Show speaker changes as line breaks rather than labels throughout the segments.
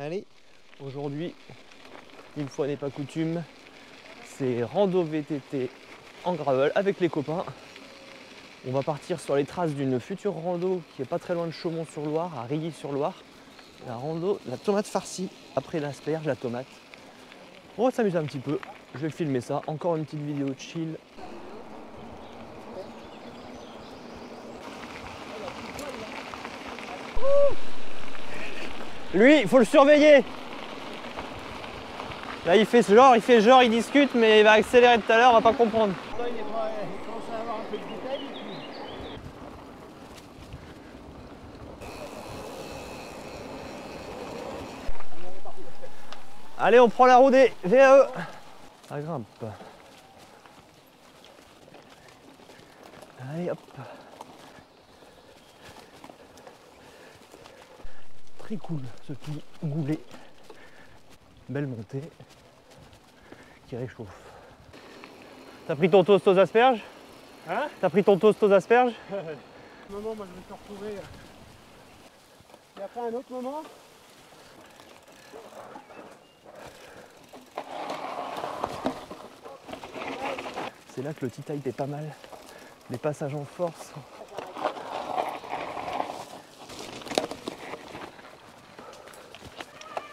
Allez, aujourd'hui, une fois n'est pas coutume, c'est rando VTT en gravel avec les copains. On va partir sur les traces d'une future rando qui est pas très loin de Chaumont-sur-Loire, à Rilly-sur-Loire. La rando, la tomate farcie, après l'asperge, la tomate. On va s'amuser un petit peu, je vais filmer ça, encore une petite vidéo chill. Lui, il faut le surveiller. Là, il fait genre, il discute, mais il va accélérer tout à l'heure, on va pas comprendre.
Il commence à avoir un peu de bouteille.
Allez, on prend la roue des VAE. Ça grimpe. Allez, hop. Très cool ce petit goulet. Belle montée qui réchauffe. T'as pris ton toast aux asperges?
Hein?
T'as pris ton toast aux asperges?
Moment, moi je me suis retrouvé. Et après un autre moment.
C'est là que le T-Type est pas mal. Les passages en force.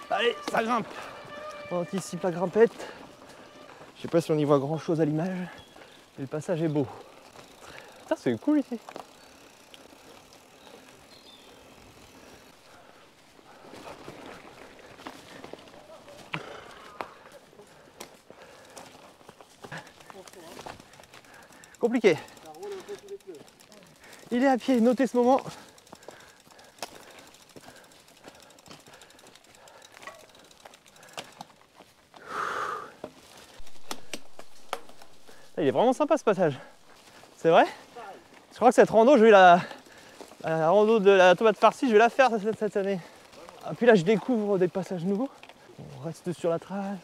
Allez, ça grimpe. On anticipe la grimpette. Je sais pas si on y voit grand chose à l'image, mais le passage est beau. Putain, c'est cool ici. Compliqué. Il est à pied, notez ce moment. Il est vraiment sympa ce passage. C'est vrai? Je crois que cette rando, je vais la rando de la tomate farcie, je vais la faire cette année. Ah, puis là, je découvre des passages nouveaux. On reste sur la trace.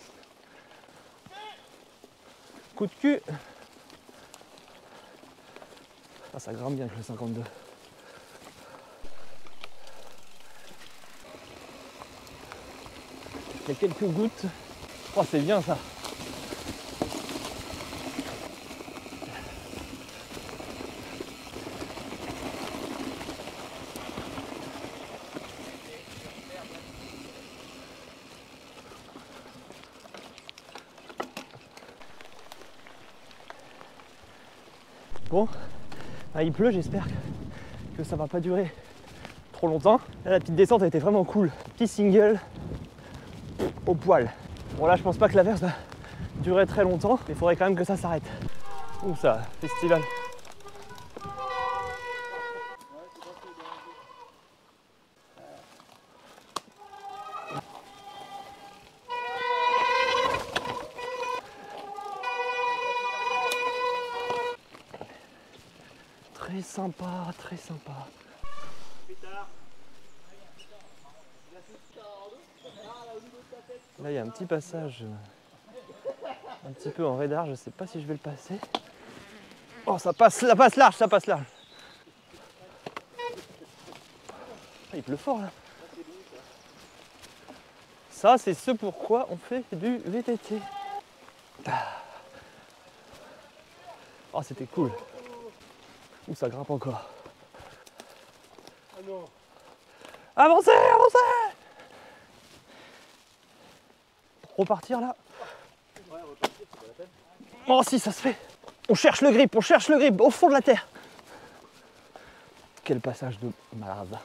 Coup de cul. Ah, ça grimpe bien avec le 52. Il y a quelques gouttes. Oh, c'est bien ça. Bon, il pleut, j'espère que ça va pas durer trop longtemps. Là, la petite descente a été vraiment cool. Petit single au poil. Bon, là, je pense pas que l'averse va durer très longtemps, mais il faudrait quand même que ça s'arrête. Où ça, festival? Très sympa, très sympa. Là, il y a un petit passage un petit peu en raidard, je sais pas si je vais le passer. Oh, ça passe large, ça passe large. Ah, il pleut fort là. Ça, c'est ce pourquoi on fait du VTT. Oh, c'était cool. Ouh, ça grimpe encore.
Ah non.
Avancez, avancez! Repartir là.
Ouais, repartir, c'est pas la peine.
Oh si, ça se fait. On cherche le grip au fond de la terre. Quel passage de malade.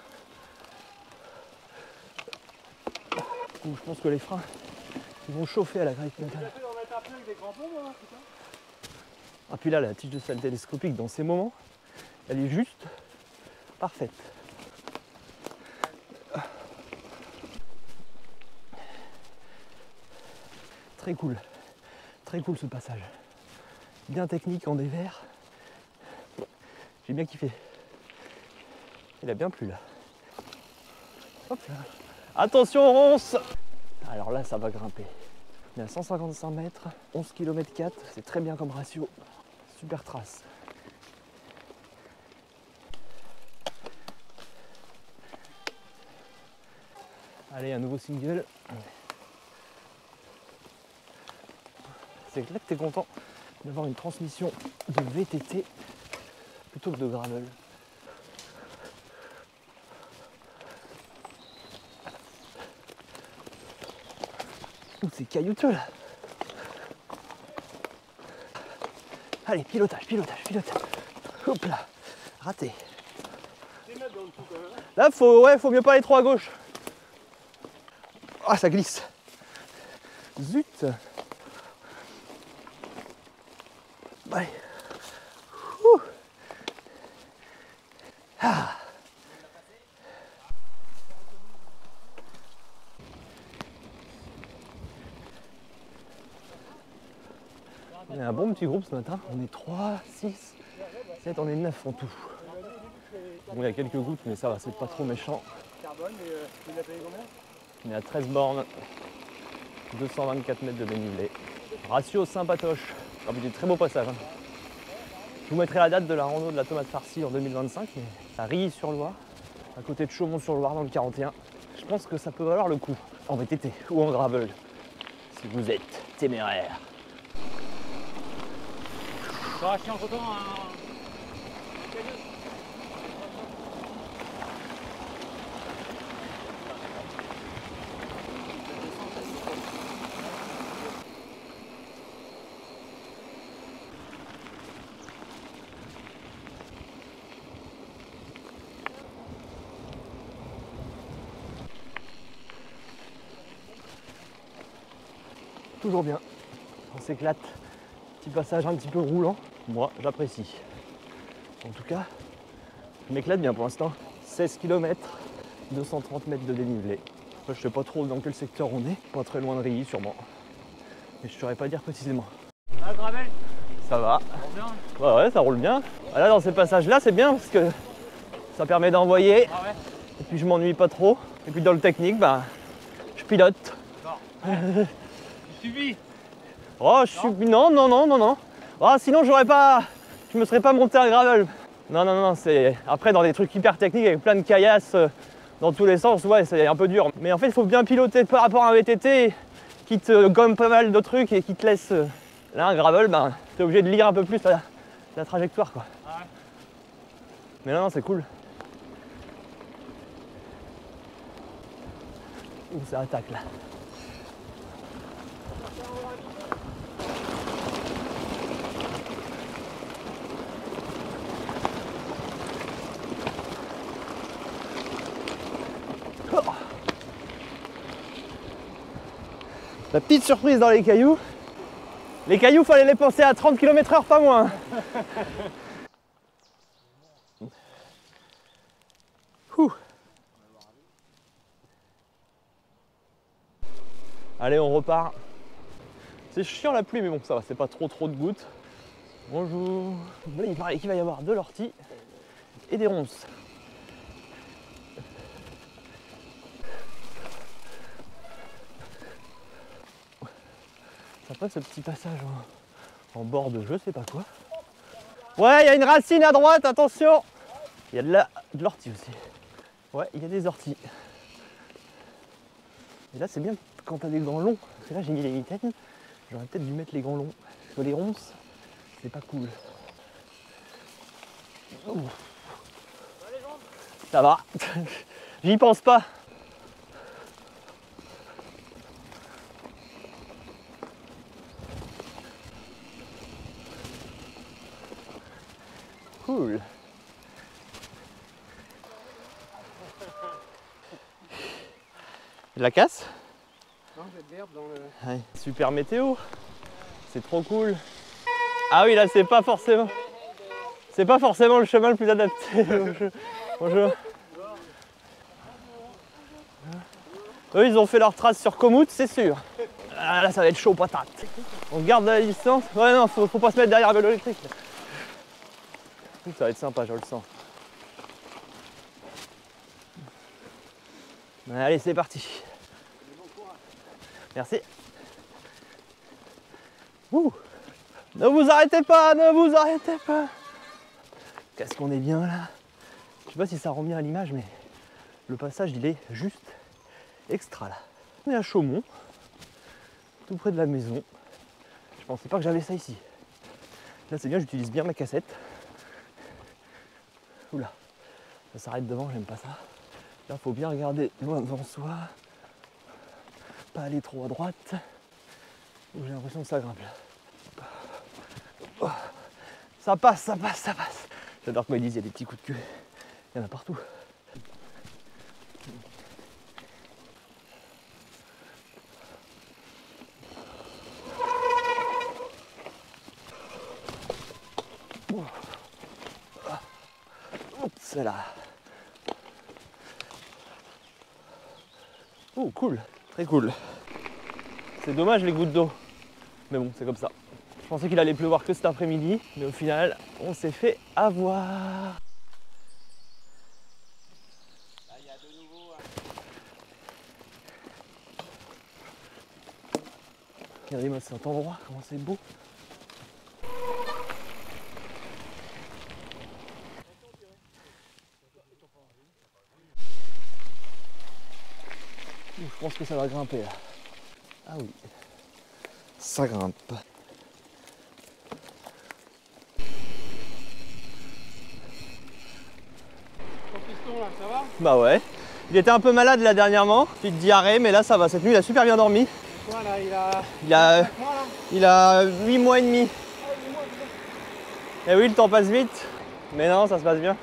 Ouh, je pense que les freins ils vont chauffer à la gravité mentale.
On va mettre un peu avec des crampons, moi, putain.
Ah puis là, la tige de salle télescopique dans ces moments, elle est juste parfaite. Très cool ce passage. Bien technique en dévers. J'ai bien kiffé. Il a bien plu là. Hop là. Attention ronce! Alors là ça va grimper. On est à 155 mètres, 11 km 4, c'est très bien comme ratio. Super trace. Allez, un nouveau single. C'est là que tu es content d'avoir une transmission de VTT plutôt que de gravel. C'est caillouteux là. Allez, pilotage, pilotage, pilotage. Hop là, raté. Là, faut mieux pas aller trop à gauche. Ah, ça glisse. Zut. Allez. Ouh. Ah. On est un bon petit groupe ce matin. On est 3, 6, 7, on est 9 en tout. Bon, il y a quelques gouttes, mais ça va, c'est pas trop méchant. On est à 13 bornes, 224 mètres de dénivelé. Ratio sympatoche. Ah, des très beaux passages. Hein. Je vous mettrai la date de la rando de la tomate farcie en 2025. À Rilly-sur-Loire, à côté de Chaumont-sur-Loire dans le 41. Je pense que ça peut valoir le coup en VTT ou en gravel, si vous êtes téméraire.
Ça va chier entre temps
Toujours bien, on s'éclate. Petit passage un petit peu roulant, moi j'apprécie. En tout cas, je m'éclate bien pour l'instant. 16 km, 230 mètres de dénivelé. Enfin, je sais pas trop dans quel secteur on est, pas très loin de Rilly sûrement. Mais je saurais pas dire précisément.
Ah, gravel.
Ça va.
Ça roule bien.
Ouais, ça roule bien. Ah, là dans ces passages là c'est bien parce que ça permet d'envoyer.
Ah ouais.
Et puis je m'ennuie pas trop. Et puis dans le technique, bah, je pilote.
D'accord. Ouais. Tu subis.
Oh, je suis. Non. Oh, sinon, je me serais pas monté à gravel. Non, c'est. Après, dans des trucs hyper techniques avec plein de caillasses dans tous les sens, ouais, c'est un peu dur. Mais en fait, il faut bien piloter par rapport à un VTT qui te gomme pas mal de trucs et qui te laisse. Là, un gravel, ben, t'es obligé de lire un peu plus la trajectoire, quoi.
Ah ouais.
Mais non, c'est cool. Ouh, ça attaque là. La petite surprise dans les cailloux. Les cailloux, fallait les penser à 30 km/h, pas moins. Allez, on repart. C'est chiant la pluie, mais bon, ça va, c'est pas trop de gouttes. Bonjour. Il paraît qu'il va y avoir de l'ortie et des ronces. Après ce petit passage en bord de je sais pas quoi. Ouais, il y a une racine à droite, attention. Il y a de l'ortie aussi. Ouais, il y a des orties. Et là c'est bien quand t'as des gants longs. Parce que là j'ai mis les mitaines. J'aurais peut-être dû mettre les gants longs. Parce que les ronces, c'est pas cool. Ouh. Ça va. J'y pense pas. Cool. De la casse?
Non, j'ai de l'herbe dans le...
Ouais. Super météo. C'est trop cool. Ah oui, là c'est pas forcément le chemin le plus adapté. Bonjour. Eux ils ont fait leur trace sur Komoot, c'est sûr. Ah, là ça va être chaud patate. On garde la distance. Ouais non, faut pas se mettre derrière le vélo électrique. Ça va être sympa, je le sens. Allez, c'est parti. Merci. Ouh. Ne vous arrêtez pas, ne vous arrêtez pas. Qu'est-ce qu'on est bien là. Je sais pas si ça rend bien à l'image, mais le passage il est juste extra là. On est à Chaumont, tout près de la maison. Je pensais pas que j'avais ça ici. Là c'est bien, j'utilise bien ma cassette. Oula, ça s'arrête devant, j'aime pas ça. Là faut bien regarder loin devant soi. Pas aller trop à droite. Où j'ai l'impression que ça grimpe là. Oh. Ça passe, ça passe, ça passe. J'adore quand ils disent il y a des petits coups de queue. Il y en a partout. C'est là. Oh cool, très cool. C'est dommage les gouttes d'eau. Mais bon, c'est comme ça. Je pensais qu'il allait pleuvoir que cet après-midi, mais au final, on s'est fait avoir. Là, il y a de nouveau. Regardez-moi cet endroit, comment c'est beau. Je pense que ça va grimper là. Ah oui, ça grimpe.
Ton piston là, ça va?
Bah ouais. Il était un peu malade là dernièrement, petite diarrhée, mais là ça va. Cette nuit il a super bien dormi.
Quoi là, il a...
Il a 8 mois et demi. Et oui, le temps passe vite. Mais non, ça se passe bien.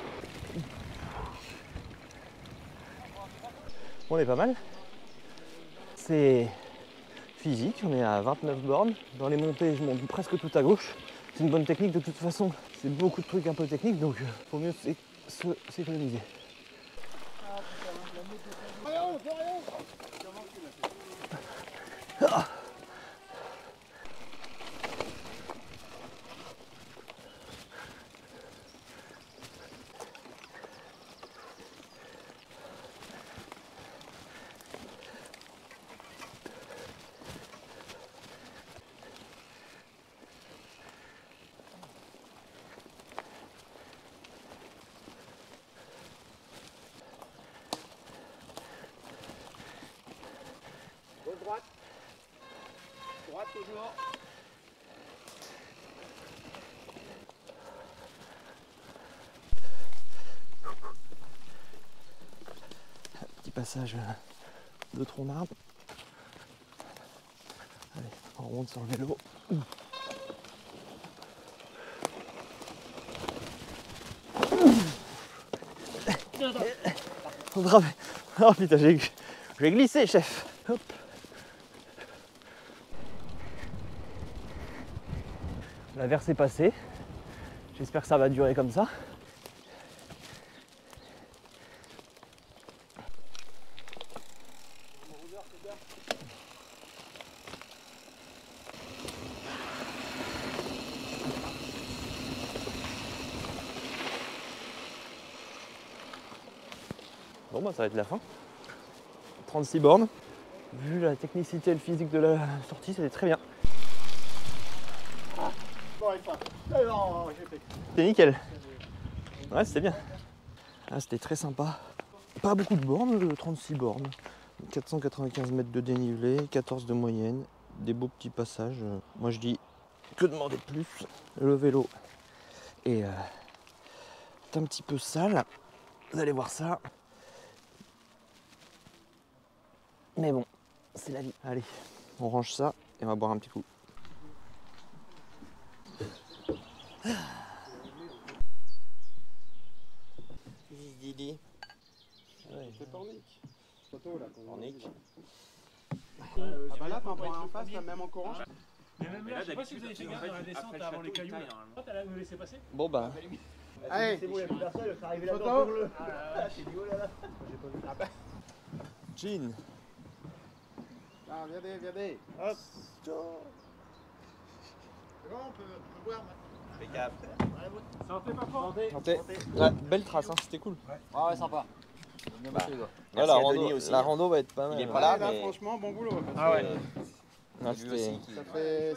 On est pas mal. C'est physique, on est à 29 bornes. Dans les montées, je monte presque tout à gauche. C'est une bonne technique de toute façon. C'est beaucoup de trucs un peu techniques, donc faut mieux s'économiser. Ah.
Droite. Droite toujours.
Petit passage de tronc d'arbre. Allez, on remonte sur le vélo. Bravo. Oh putain, j'ai glissé, chef. Hop. La verse est passée. J'espère que ça va durer comme ça. Bon bah ça va être la fin. 36 bornes. Vu la technicité et le physique de la sortie, c'était très bien. C'était nickel. Ouais, c'était bien. Ah, c'était très sympa. Pas beaucoup de bornes, 36 bornes. 495 mètres de dénivelé, 14 de moyenne. Des beaux petits passages. Moi je dis que demander de plus. Le vélo est un petit peu sale. Vous allez voir ça. Mais bon, c'est la vie. Allez, on range ça et on va boire un petit coup. Didi.
C'est Pornic. Photo là.
Pornic.
Ah bah là, t'en prends un en face, là, même en courant.
Mais même là, je sais pas si vous avez fait gaffe dans la descente avant les cailloux. Toi, t'as me laisser passer?
Bon bah.
Allez,
c'est bon, il n'y a plus personne, je serais arrivé là-dedans
photo.
pour le. J'ai dit oh là là. J'ai pas vu. Ah bah. Jean.
Ah, viens. Hop. C'est bon, on peut boire maintenant.
Impeccable.
Santé, papa.
Santé. Ouais, belle trace, hein, c'était cool.
Ouais, sympa.
Ouais, la rando va être pas mal.
Il est pas là,
Là,
mais-
franchement, bon boulot.
Ah ouais.
Ouais,
Lui aussi qui-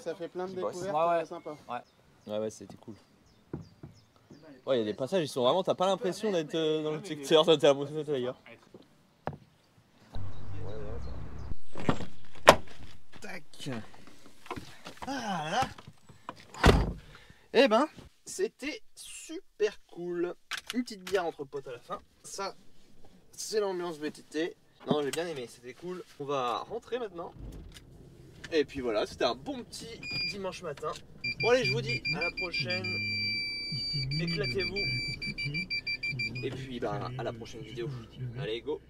Ça fait plein de
Qui bosse.
découvertes
Ouais.
sympas.
ouais, c'était cool. Ouais, il y a des passages, ils sont vraiment. T'as pas l'impression d'être dans le secteur, t'as l'impression d'être ailleurs.
Ouais,
musique. Ah là là. Eh ben, c'était super cool. Une petite bière entre potes à la fin. Ça, c'est l'ambiance VTT. Non, j'ai bien aimé, c'était cool. On va rentrer maintenant. Et puis voilà, c'était un bon petit dimanche matin. Bon allez, je vous dis à la prochaine. Éclatez-vous. Et puis bah, à la prochaine vidéo. Allez, go.